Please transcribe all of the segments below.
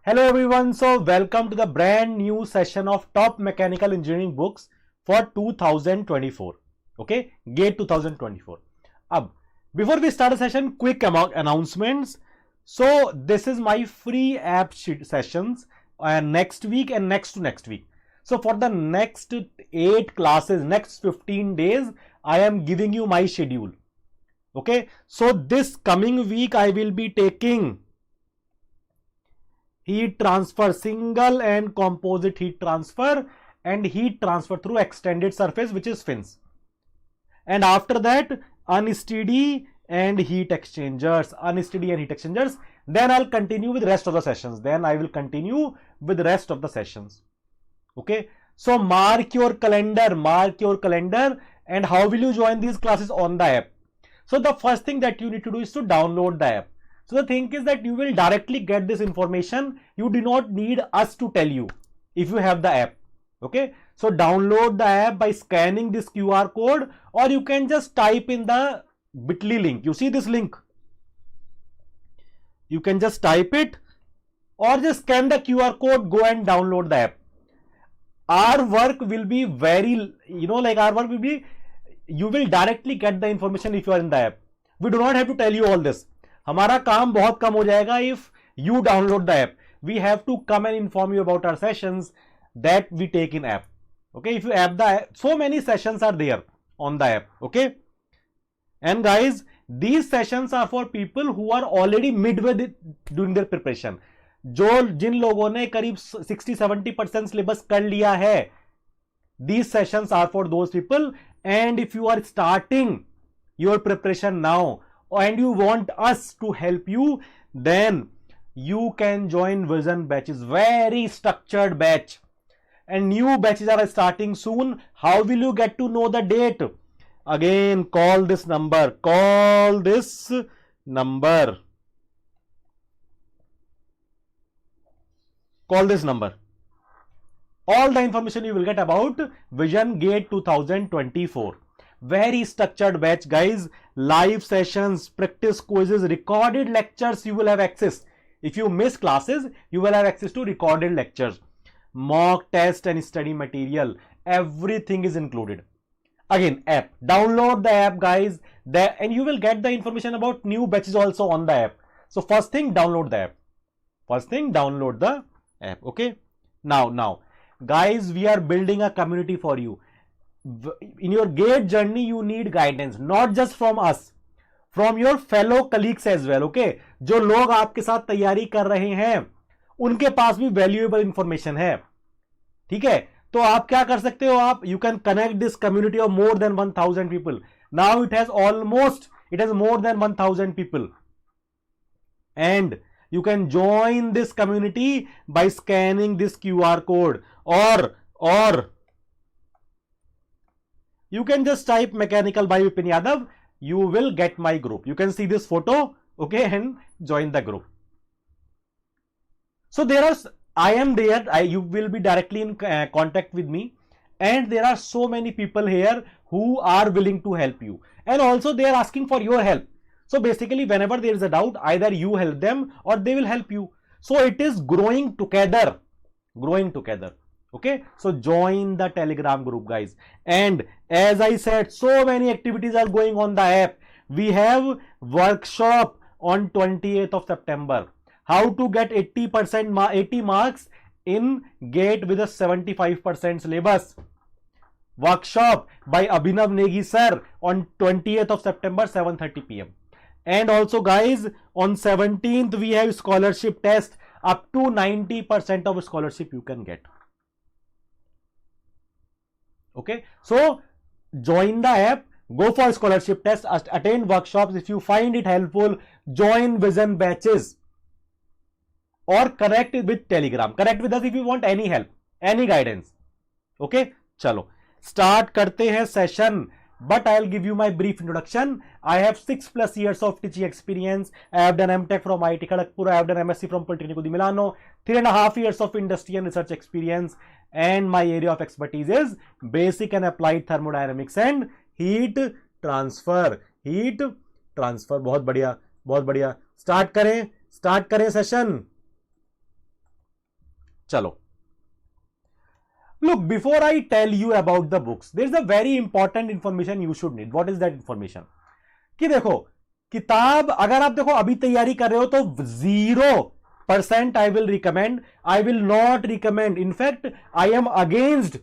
Hello everyone, so welcome to the brand new session of top mechanical engineering books for 2024. Okay, GATE 2024. Ab, before we start the session, quick announcements. So this is my free app sessions next week and next to next week. So for the next 8 classes, next 15 days, I am giving you my schedule. Okay, so this coming week I will be taking heat transfer, single and composite heat transfer, and heat transfer through extended surface, which is fins. And after that, unsteady and heat exchangers, Then I'll continue with the rest of the sessions. Okay. So mark your calendar. And how will you join these classes on the app? So the first thing that you need to do is to download the app. So the thing is that you will directly get this information. You do not need us to tell you if you have the app. Okay. So download the app by scanning this QR code, or you can just type in the bit.ly link. You see this link? You can just type it or just scan the QR code, go and download the app. Our work will be very, you will directly get the information if you are in the app. We do not have to tell you all this. हमारा काम बहुत कम हो जाएगा if you download the app. We have to come and inform you about our sessions that we take in app. Okay, if you app the app, so many sessions are there on the app. Okay, and guys, these sessions are for people who are already midway doing their preparation. जिन लोगों ने करीब 60-70% syllabus कर लिया है, these sessions are for those people. And if you are starting your preparation now and you want us to help you, then you can join Vision batches, very structured batch, and new batches are starting soon. How will you get to know the date? Again, call this number. All the information you will get about Vision GATE 2024. Very structured batch, guys. Live sessions, practice quizzes, recorded lectures you will have access. If you miss classes, you will have access to recorded lectures, mock test and study material. Everything is included. Again, app. Download the app, guys. And you will get the information about new batches also on the app. So first thing, download the app. Okay. Now, guys, we are building a community for you. In your GATE journey, you need guidance, not just from us, from your fellow colleagues as well. Okay, जो लोग आपके साथ तैयारी कर रहे हैं, उनके पास भी वैल्यूएबल इंफॉर्मेशन है. ठीक है, तो आप क्या कर सकते हो? आप you can connect this community of more than 1000 people. Now it has more than 1000 people, and you can join this community by scanning this QR code, or you can just type mechanical by Vipin Yadav. You will get my group. You can see this photo, okay, and join the group. So I am there. You will be directly in contact with me, and there are so many people here who are willing to help you, and also they are asking for your help. So basically, whenever there is a doubt, either you help them or they will help you. So it is growing together. Okay, so join the Telegram group, guys. And as I said, so many activities are going on the app. We have workshop on 28th of September. How to get 80 marks in GATE with a 75% syllabus. Workshop by Abhinav Negi sir on 20th of September, 7:30 p.m. And also, guys, on 17th we have scholarship test. Up to 90% of scholarship you can get. Okay, so join the app, go for scholarship test, attend workshops. If you find it helpful, join Vision batches, or connect with Telegram. Connect with us if you want any help, any guidance. Okay, chalo start karte hain session. But I'll give you my brief introduction. I have 6+ years of teaching experience. I have done MTech from IIT Kharagpur. I have done MSc from Politecnico di Milano. 3.5 years of industry and research experience. And my area of expertise is basic and applied thermodynamics and heat transfer. बहुत बढ़िया. Start करें session. चलो, look, before I tell you about the books, there is a very important information you should need. What is that information? कि देखो, किताब अगर आप देखो अभी तैयारी कर रहे हो तो 0% I will recommend, I will not recommend. In fact, I am against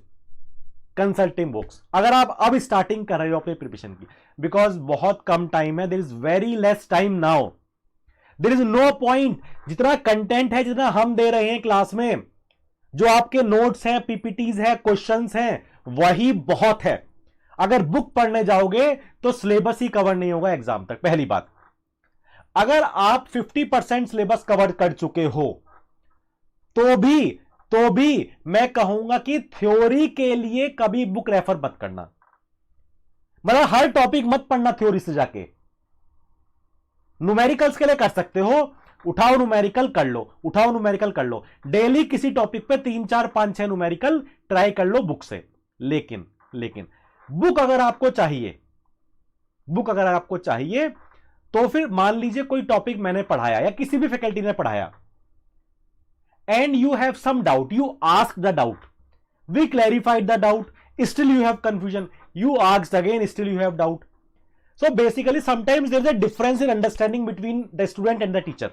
consulting books अगर आप अब स्टार्टिंग कर रहे हो अपने प्रिपरेशन की, बिकॉज बहुत कम टाइम है, there is very less time now, there is no point. जितना कंटेंट है, जितना हम दे रहे हैं क्लास में, जो आपके नोट्स हैं, पीपीटीज हैं, क्वेश्चंस हैं, वही बहुत है. अगर बुक पढ़ने जाओगे तो सिलेबस ही कवर नहीं होगा एग्जाम तक. पहली बात, अगर आप 50% सिलेबस कवर कर चुके हो तो भी मैं कहूंगा कि थ्योरी के लिए कभी बुक रेफर मत करना. मतलब हर टॉपिक मत पढ़ना थ्योरी से जाके. न्यूमेरिकल्स के लिए कर सकते हो, उठाओ न्यूमेरिकल कर लो, उठाओ न्यूमेरिकल कर लो, डेली किसी टॉपिक पे 3 4 5 6 न्यूमेरिकल ट्राई कर लो बुक से. लेकिन बुक अगर आपको चाहिए तो फिर मान लीजिए कोई टॉपिक मैंने पढ़ाया या किसी भी फैकल्टी ने पढ़ाया, and you have some doubt, you ask the doubt, we clarified the doubt, still you have confusion, you asked again, still you have doubt. So basically sometimes there is a difference in understanding between the student and the teacher.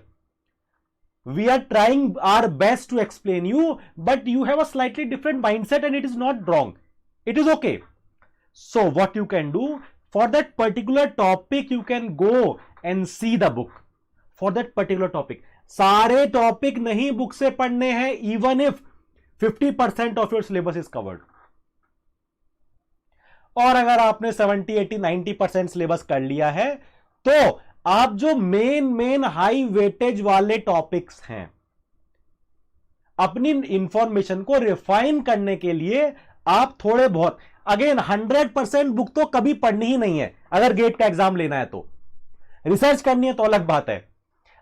We are trying our best to explain you, but you have a slightly different mindset and it is not wrong, it is okay. So what you can do, for that particular topic you can go and see the book for that particular topic. सारे topic नहीं book से पढ़ने हैं, even if 50% of your syllabus is covered. और अगर आपने 70 80 90% syllabus कर लिया है तो आप जो मेन हाई वेटेज वाले टॉपिक्स हैं, अपनी इंफॉर्मेशन को रिफाइन करने के लिए आप थोड़े बहुत, अगेन 100% बुक तो कभी पढ़नी ही नहीं है. अगर गेट का एग्जाम लेना है तो रिसर्च करनी है तो अलग बात है.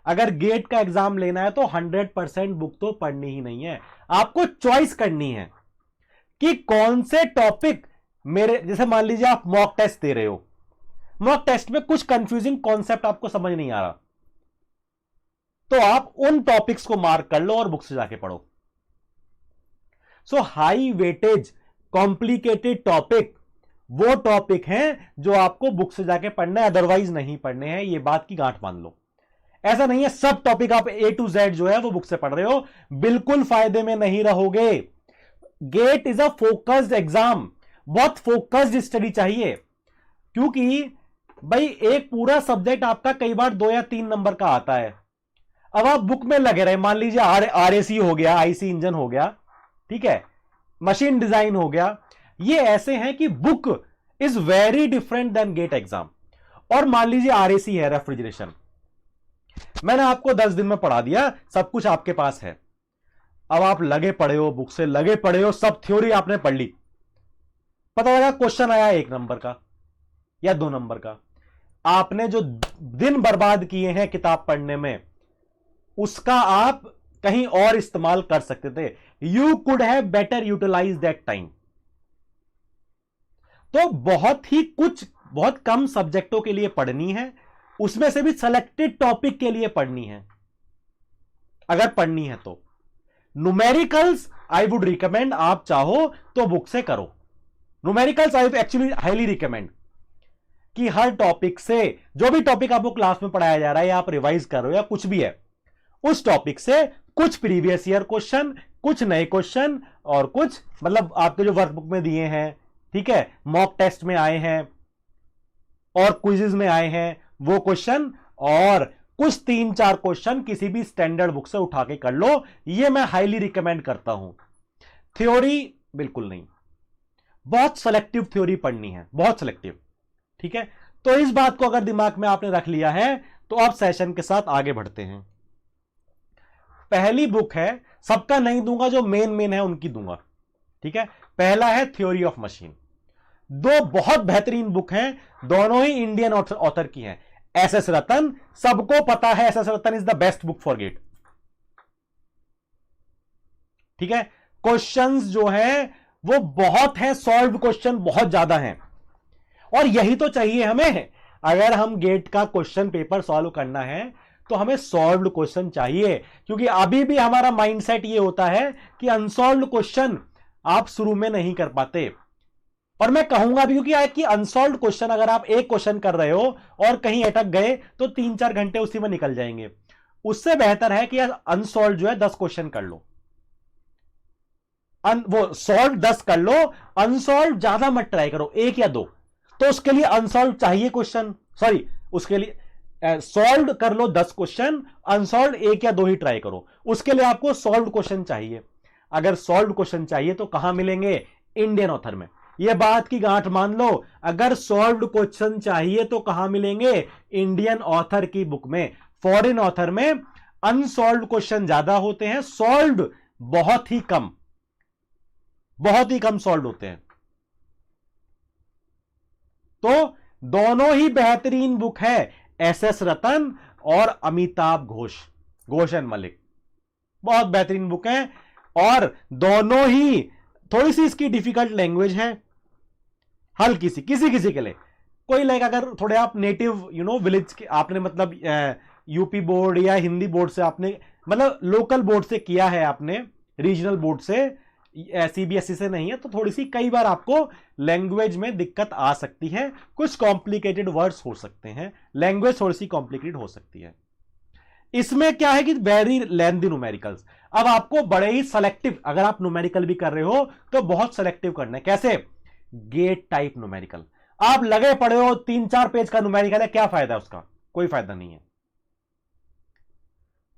अगर गेट का एग्जाम लेना है तो 100% बुक तो पढ़नी ही नहीं है. आपको चॉइस करनी है कि कौन से टॉपिक मेरे, जैसे मान लीजिए आप मॉक टेस्ट दे रहे हो, मॉक टेस्ट में कुछ कंफ्यूजिंग कॉन्सेप्ट आपको समझ नहीं आ रहा, तो आप उन टॉपिक्स को मार्क कर लो और बुक से जाके पढ़ो. सो हाई वेटेज कॉम्प्लिकेटेड टॉपिक वो टॉपिक हैं जो आपको बुक से जाके पढ़ना है, अदरवाइज नहीं पढ़ने हैं. ये बात की गांठ मान लो. ऐसा नहीं है सब टॉपिक आप A to Z जो है वो बुक से पढ़ रहे हो, बिल्कुल फायदे में नहीं रहोगे. GATE is a focused exam, बहुत फोकस्ड स्टडी चाहिए, क्योंकि भाई एक पूरा सब्जेक्ट आपका कई बार 2 या 3 नंबर का आता है. अब आप बुक में लगे रहे, मान लीजिए RAC हो गया, IC इंजन हो गया, ठीक है, मशीन डिजाइन हो गया, ये ऐसे हैं कि book is very different than GATE exam. और मान लीजिए RAC है, रेफ्रिजरेशन, मैंने आपको 10 दिन में पढ़ा दिया, सब कुछ आपके पास है. अब आप लगे पड़े हो, बुक से लगे पड़े हो, सब थ्योरी आपने पढ़ ली, पता लगा क्वेश्चन आया 1 नंबर का या 2 नंबर का. आपने जो दिन बर्बाद किए हैं किताब पढ़ने में, उसका आप कहीं और इस्तेमाल कर सकते थे. You could have better utilise that time. तो बहुत कम सब्जेक्टों के लिए पढ़नी है, उसमें से भी सिलेक्टेड टॉपिक के लिए पढ़नी है, अगर पढ़नी है तो. न्यूमेरिकल्स आई वुड रिकमेंड, आप चाहो तो बुक से करो. Numericals I actually highly recommend कि हर टॉपिक से, जो भी टॉपिक आपको क्लास में पढ़ाया जा रहा है या आप रिवाइज कर रहे हो या कुछ भी है, उस टॉपिक से कुछ प्रीवियस ईयर क्वेश्चन, कुछ नए क्वेश्चन, और कुछ मतलब आपके जो वर्कबुक में दिए हैं, ठीक है, मॉक टेस्ट में आए हैं और क्विज़ेस में आए हैं वो क्वेश्चन, और कुछ 3 4 क्वेश्चन किसी भी स्टैंडर्ड बुक से उठा के कर लो. ये मैं हाईली रिकमेंड करता हूं. थ्योरी बिल्कुल नहीं, बहुत सेलेक्टिव थ्योरी पढ़नी है, बहुत सेलेक्टिव. ठीक है, तो इस बात को अगर दिमाग में आपने रख लिया है तो आप सेशन के साथ आगे बढ़ते हैं. पहली बुक है, सबका नहीं दूंगा, जो मेन है उनकी दूंगा. ठीक है, पहला है थ्योरी ऑफ मशीन. 2 बहुत बेहतरीन बुक हैं, दोनों ही इंडियन ऑथर की हैं. SS रतन, सबको पता है SS Rattan is the best book for GATE. ठीक है, क्वेश्चंस जो हैं वो बहुत हैं, सॉल्व क्वेश्चन बहुत ज्यादा हैं, और यही तो चाहिए हमें. अगर हम गेट का क्वेश्चन पेपर सॉल्व करना है तो हमें सॉल्व्ड क्वेश्चन चाहिए, क्योंकि अभी भी हमारा माइंडसेट ये होता है कि अनसॉल्व्ड क्वेश्चन आप शुरू में नहीं कर पाते। और मैं कहूंगा भी क्योंकि कि अनसॉल्व्ड क्वेश्चन अगर आप एक क्वेश्चन कर रहे हो और कहीं अटक गए तो 3-4 घंटे उसी में निकल जाएंगे। उससे बेहतर है कि अनसॉल्व जो है 10 क्वेश्चन कर लो, वो सॉल्व 10 कर लो, अनसॉल्व ज्यादा मत ट्राई करो, 1 या 2। तो उसके लिए अनसॉल्व चाहिए क्वेश्चन, सॉरी उसके लिए सॉल्व कर लो 10 क्वेश्चन, अनसॉल्व 1 या 2 ही ट्राई करो। उसके लिए आपको सॉल्व क्वेश्चन चाहिए। अगर सॉल्व क्वेश्चन चाहिए तो कहां मिलेंगे? इंडियन ऑथर में। यह बात की गांठ मान लो, अगर सॉल्व्ड क्वेश्चन चाहिए तो कहां मिलेंगे? इंडियन ऑथर की बुक में। फॉरेन ऑथर में अनसॉल्व्ड क्वेश्चन ज्यादा होते हैं, सॉल्व्ड बहुत ही कम सॉल्व होते हैं। तो दोनों ही बेहतरीन बुक है, एस रतन और अमिताभ घोष एंड मलिक, बहुत बेहतरीन बुक है। और दोनों ही थोड़ी सी इसकी डिफिकल्ट लैंग्वेज है, हल्की सी, किसी के लिए। कोई लाइक अगर थोड़े आप नेटिव विलेज के, आपने मतलब यूपी बोर्ड या हिंदी बोर्ड से आपने मतलब लोकल बोर्ड से किया है, आपने रीजनल बोर्ड से, सीबीएसई से नहीं है, तो थोड़ी सी कई बार आपको लैंग्वेज में दिक्कत आ सकती है, कुछ कॉम्प्लिकेटेड वर्ड्स हो सकते हैं, लैंग्वेज थोड़ी सी कॉम्प्लिकेटेड हो सकती है। इसमें क्या है कि वेरी लेंथी न्यूमेरिकल्स। अब आपको बड़े ही सेलेक्टिव, अगर आप न्यूमेरिकल भी कर रहे हो तो बहुत सेलेक्टिव करना है। कैसे? GATE type numerical. आप लगे पड़े हो 3-4 पेज का न्यूमेरिकल है, क्या फायदा उसका? कोई फायदा नहीं है।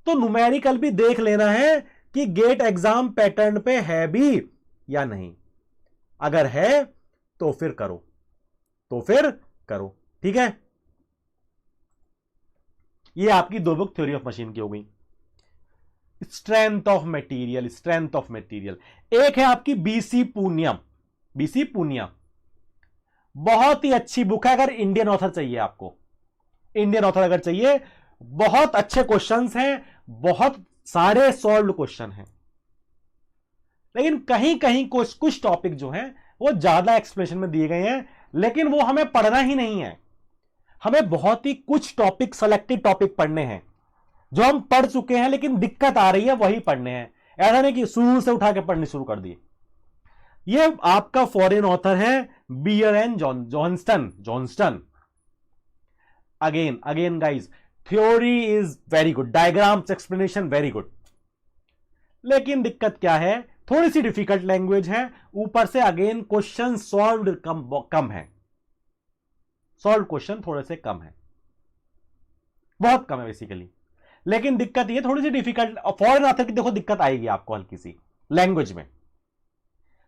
तो न्यूमेरिकल भी देख लेना है कि गेट एग्जाम पैटर्न पे है भी या नहीं। अगर है तो फिर करो, ठीक है। ये आपकी 2 बुक थ्योरी ऑफ मशीन की हो गई। स्ट्रेंथ ऑफ मटेरियल एक है आपकी बीसी पूनिया, बहुत ही अच्छी बुक है। अगर इंडियन ऑथर चाहिए आपको, इंडियन ऑथर अगर चाहिए, बहुत अच्छे क्वेश्चंस हैं, बहुत सारे सॉल्व्ड क्वेश्चन हैं। लेकिन कहीं कहीं कुछ टॉपिक जो हैं वो ज्यादा एक्सप्लेनेशन में दिए गए हैं, लेकिन वो हमें पढ़ना ही नहीं है। हमें बहुत ही कुछ टॉपिक, सेलेक्टेड टॉपिक पढ़ने हैं जो हम पढ़ चुके हैं, लेकिन दिक्कत आ रही है वही पढ़ने हैं। ऐसा नहीं कि शुरू से उठा के पढ़ने शुरू कर दिए। ये आपका फॉरेन ऑथर है Beer and Johnston. Again guys, theory is very good, diagrams explanation very good, लेकिन दिक्कत क्या है? थोड़ी सी डिफिकल्ट लैंग्वेज है, ऊपर से अगेन क्वेश्चन सॉल्व्ड कम है, सॉल्व क्वेश्चन थोड़े से कम है, बहुत कम है बेसिकली। लेकिन दिक्कत ये थोड़ी सी डिफिकल्ट, फॉरेन ऑथर की देखो दिक्कत आएगी आपको हल्की सी लैंग्वेज में,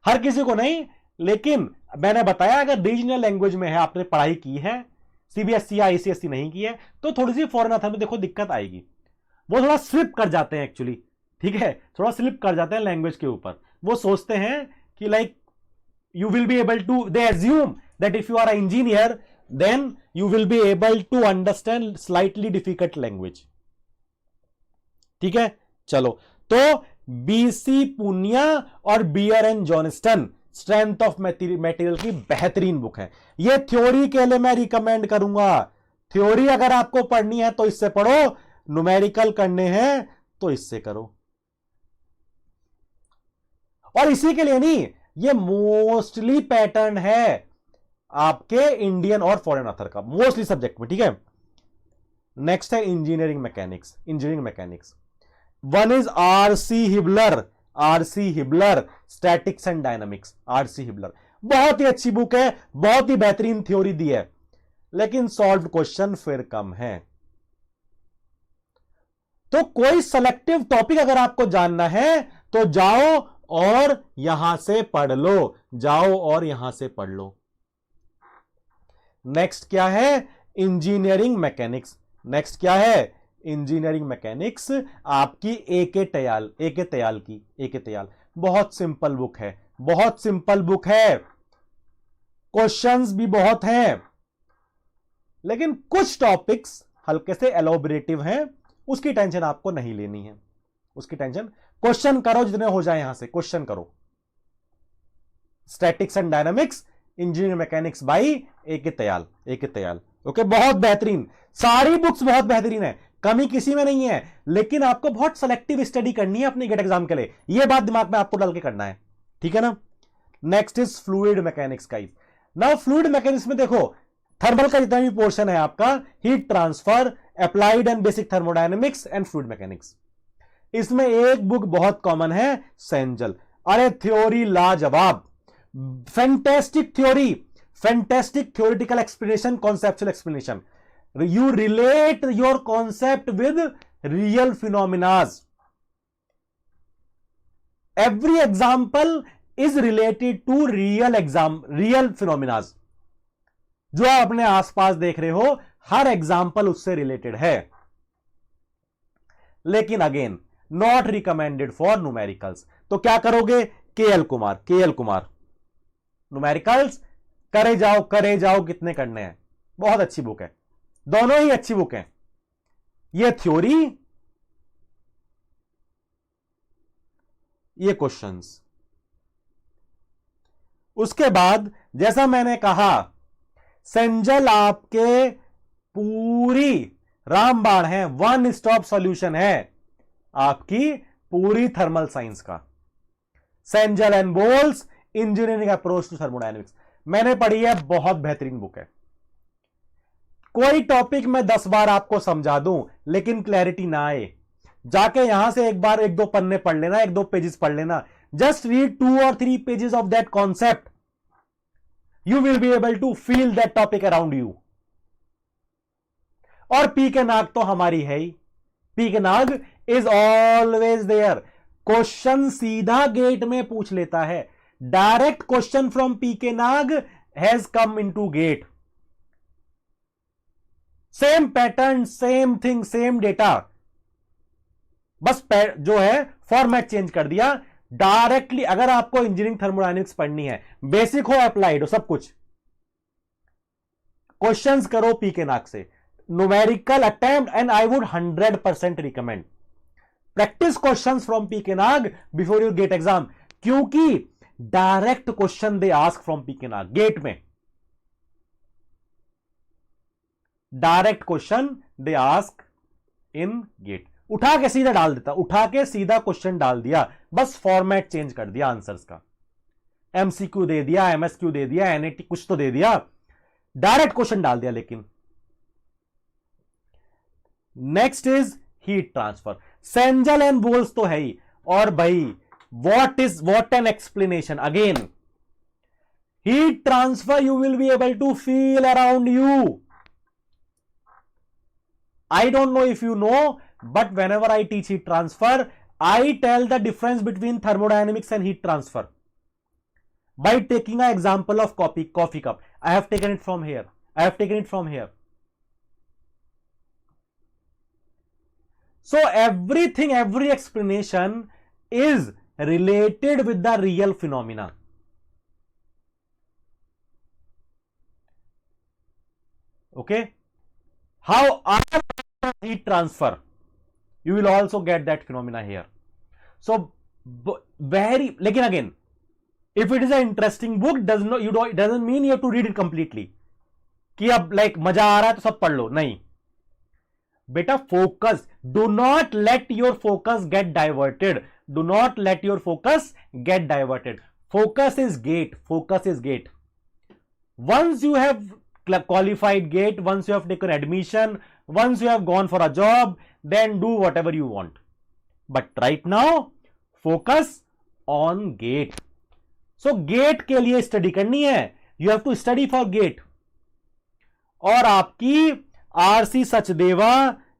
हर किसी को नहीं, लेकिन मैंने बताया अगर रीजनल लैंग्वेज में है, आपने पढ़ाई की है, सीबीएसई या आईसीएसई नहीं की है, तो थोड़ी सी फॉरेन ऑथर में देखो दिक्कत आएगी। वो थोड़ा स्लिप कर जाते हैं एक्चुअली, ठीक है, थोड़ा स्लिप कर जाते हैं लैंग्वेज के ऊपर। वो सोचते हैं कि like you will be able to, they assume that if you are an engineer then you will be able to understand slightly difficult language, ठीक है। चलो, तो बीसी पूनिया और Beer and Johnston strength of material की बेहतरीन book है। ये theory के लिए मैं रिकमेंड करूंगा। थ्योरी अगर आपको पढ़नी है तो इससे पढ़ो, न्यूमेरिकल करने हैं तो इससे करो। और इसी के लिए नहीं, ये मोस्टली पैटर्न है आपके इंडियन और फॉरेन ऑथर का, मोस्टली सब्जेक्ट में, ठीक है। नेक्स्ट है engineering mechanics. One is RC Hibbeler statics and dynamics. RC Hibbeler बहुत ही अच्छी बुक है, बहुत ही बेहतरीन थ्योरी दी है, लेकिन सॉल्व क्वेश्चन फिर कम है। तो कोई सेलेक्टिव टॉपिक अगर आपको जानना है तो जाओ और यहां से पढ़ लो, नेक्स्ट क्या है? इंजीनियरिंग मैकेनिक्स आपकी एके तयाल। बहुत सिंपल बुक है, क्वेश्चंस भी बहुत हैं, लेकिन कुछ टॉपिक्स हल्के से एलोबरेटिव हैं, उसकी टेंशन आपको नहीं लेनी है। क्वेश्चन करो, जितने हो जाए यहां से क्वेश्चन करो। Statics and dynamics, engineering mechanics by AK Tayal. Okay, बहुत बेहतरीन, सारी बुक्स बहुत बेहतरीन है। कमी किसी में नहीं है, लेकिन आपको बहुत सेलेक्टिव स्टडी करनी है अपनी गेट एग्जाम के लिए, यह बात दिमाग में आपको डाल के करना है, ठीक है ना। Next is fluid mechanics guys. Now fluid mechanics में देखो थर्मल का जितना भी पोर्शन है आपका, heat transfer, applied and basic thermodynamics and fluid mechanics, इसमें एक बुक बहुत कॉमन है, सेंजल। अरे थ्योरी लाजवाब, fantastic theory, fantastic theoretical explanation, conceptual explanation, you relate your concept with real phenomena. Every example is related to real phenomena. जो आप अपने आसपास देख रहे हो हर एग्जाम्पल उससे रिलेटेड है, लेकिन again not recommended for numericals. तो क्या करोगे, केएल कुमार न्यूमेरिकल्स करे जाओ कितने करने हैं, बहुत अच्छी बुक है, दोनों ही अच्छी बुक हैं। ये थ्योरी, ये क्वेश्चंस। उसके बाद जैसा मैंने कहा सेंजल आपके पूरी रामबाण है, वन स्टॉप सॉल्यूशन है आपकी पूरी थर्मल साइंस का। Cengel and Boles engineering approach to thermodynamics मैंने पढ़ी है, बहुत बेहतरीन बुक है। कोई टॉपिक मैं 10 बार आपको समझा दूं लेकिन क्लैरिटी ना आए, जाके यहां से एक बार 1-2 पन्ने पढ़ लेना, 1-2 पेजेस पढ़ लेना, just read 2 or 3 pages of that concept, you will be able to feel that topic around you. और पी के नाग तो हमारी है ही, P K Nag is always there. Question सीधा गेट में पूछ लेता है, direct question from P K Nag has come into gate, same pattern, same thing, same data, बस जो है फॉर्मेट चेंज कर दिया। डायरेक्टली अगर आपको इंजीनियरिंग थर्मोडायनेमिक्स पढ़नी है, बेसिक हो अप्लाइड हो सब कुछ, क्वेश्चंस करो पी के नाग से, numerical attempt, and I would 100% recommend practice questions from P K Nag before your GATE exam, क्योंकि direct question they ask from P K Nag GATE में, direct question they ask in GATE. उठा के सीधा डाल देता, उठा के सीधा क्वेश्चन डाल दिया, बस फॉर्मेट चेंज कर दिया आंसर्स का, एमसीक्यू दे दिया, एमएसक्यू दे दिया, एनएटी कुछ तो दे दिया, डायरेक्ट क्वेश्चन डाल दिया। लेकिन next is heat transfer, Cengel and Boles तो है ही, और भाई what an explanation again, heat transfer you will be able to feel around you. I don't know if you know, but whenever I teach heat transfer, I tell the difference between thermodynamics and heat transfer by taking an example of coffee cup. I have taken it from here. So every explanation is related with the real phenomena. Okay? How are heat transfer? You will also get that phenomena here. So लेकिन again, if it is an interesting book, doesn't mean you have to read it completely. कि अब like मजा आ रहा है तो सब पढ़ लो, नहीं बेटा, focus, do not let your focus get diverted. Focus is gate. Once you have qualified gate, once you have taken admission, once you have gone for a job, then do whatever you want, but right now focus on gate. So gate के लिए study करनी है, you have to study for gate. और आपकी RC Sachdeva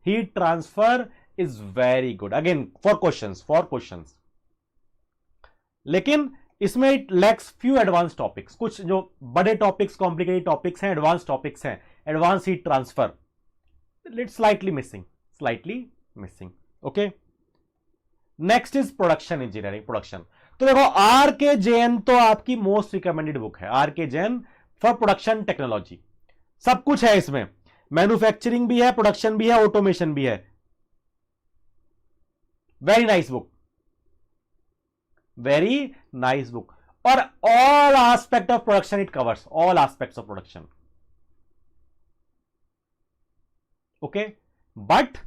heat transfer is very good again for questions, लेकिन इसमें it lacks few advance topics, कुछ जो बड़े टॉपिक्स, कॉम्प्लिकेटेड टॉपिक्स हैं, एडवांस टॉपिक्स हैं, advance heat transfer slightly missing. Okay, next is production engineering, production. तो देखो आर.के. जैन तो आपकी मोस्ट रिकमेंडेड बुक है, RK. Jain for production technology, सब कुछ है इसमें, मैन्युफैक्चरिंग भी है, प्रोडक्शन भी है, ऑटोमेशन भी है, वेरी नाइस बुक, और all aspect of production it covers, all aspects of production. Okay, but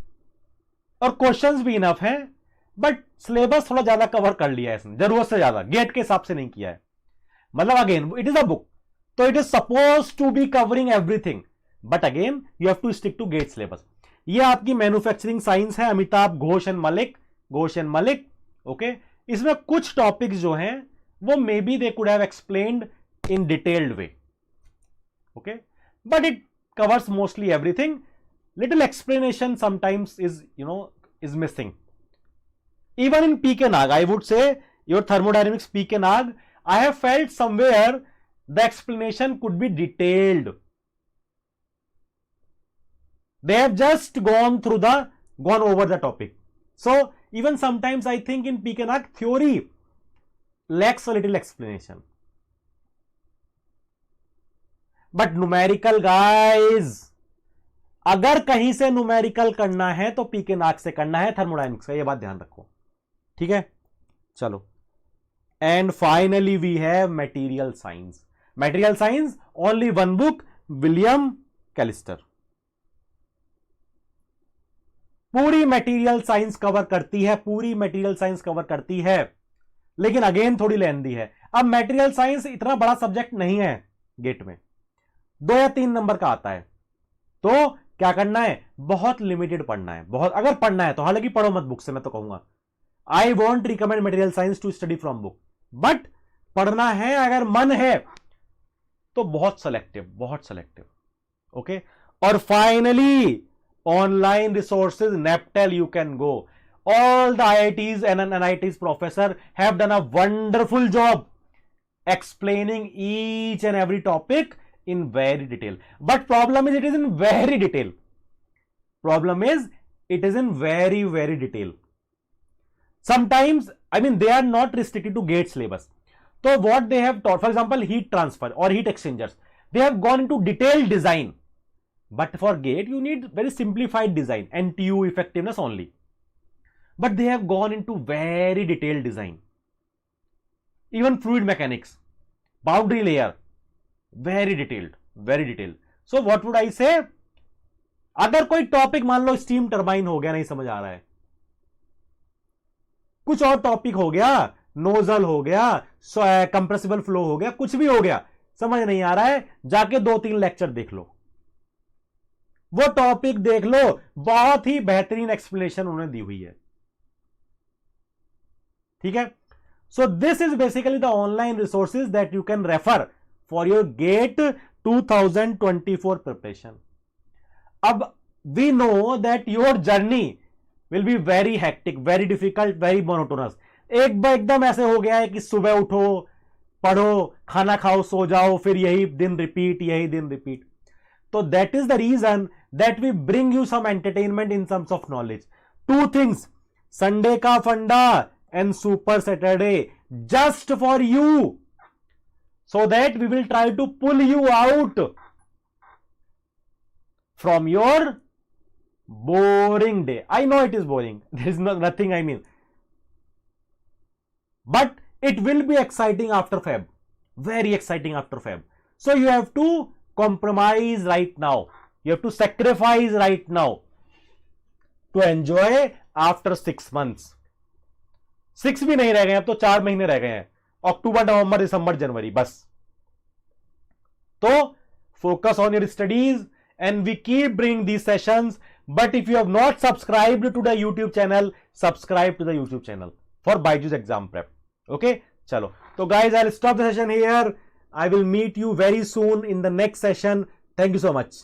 और क्वेश्चंस भी इनफ हैं, बट सिलेबस थोड़ा ज्यादा कवर कर लिया है इसने, जरूरत से ज्यादा, गेट के हिसाब से नहीं किया है। मतलब again it is a book, तो it is suppose to be covering everything, but again you have to stick to GATE syllabus. ये आपकी मैन्युफैक्चरिंग साइंस है, अमिताभ घोष एंड मलिक, ओके। इसमें कुछ टॉपिक्स जो हैं वो may be they could have explained in detailed way, okay, but it covers mostly everything. Little explanation sometimes is missing. Even in PK Nag, I would say your thermodynamics PK Nag, I have felt somewhere the explanation could be detailed. They have just gone over the topic. So even sometimes I think in PK Nag theory lacks a little explanation. But numerical guys, अगर कहीं से numerical करना है तो पीके नाग से करना है thermodynamics का, ये बात ध्यान रखो, ठीक है। चलो, and finally we have material science. Material science only one book, William Callister, पूरी मटेरियल साइंस कवर करती है, लेकिन अगेन थोड़ी लेंदी है। अब मटेरियल साइंस इतना बड़ा सब्जेक्ट नहीं है, गेट में 2 या 3 नंबर का आता है, तो क्या करना है, बहुत लिमिटेड पढ़ना है, बहुत अगर पढ़ना है तो, हालांकि पढ़ो मत बुक से, मैं तो कहूंगा I won't recommend material science to study from book, but पढ़ना है अगर मन है तो बहुत सेलेक्टिव, ओके। और finally online resources, NPTEL, you can go, all the IITs and NITs professor have done a wonderful job explaining each and every topic in very detail, but problem is it is in very detail. Very detail. Sometimes, I mean, they are not restricted to GATE syllabus. So what they have taught, for example, heat transfer or heat exchangers, they have gone into detailed design, but for GATE you need very simplified design, NTU effectiveness only, but they have gone into very detailed design. Even fluid mechanics, boundary layer, very detailed. So what would I say, अगर कोई topic मान लो steam turbine हो गया, नहीं समझ आ रहा है, कुछ और टॉपिक हो गया, नोजल हो गया, कंप्रेसिबल फ्लो हो गया, कुछ भी हो गया, समझ नहीं आ रहा है, जाके 2-3 लेक्चर देख लो, वो टॉपिक देख लो, बहुत ही बेहतरीन एक्सप्लेनेशन उन्होंने दी हुई है, ठीक है। So this is basically the online resources that you can refer for your GATE 2024 preparation. अब we know that your journey will be very hectic, very difficult, very monotonous. एकदम ऐसे हो गया है कि सुबह उठो, पढ़ो, खाना खाओ, सो जाओ, फिर यही दिन रिपीट। तो that is the reason that we bring you some entertainment in terms of knowledge. 2 things, Sunday का फंडा and Super Saturday, just for you, so that we will try to pull you out from your boring day. I know it is boring, there is nothing, I mean, but it will be exciting after Feb, very exciting after Feb. So you have to compromise right now, you have to sacrifice right now to enjoy after 6 months. 6 भी नहीं रह गए, अब तो 4 महीने रह गए हैं, अक्टूबर, नवंबर, दिसंबर, जनवरी, बस। तो focus on your studies and we keep bringing these sessions, but if you have not subscribed to the YouTube channel, subscribe to the YouTube channel for BYJU'S exam prep, okay। चलो, तो guys, I'll stop the session here. I will meet you very soon in the next session. Thank you so much.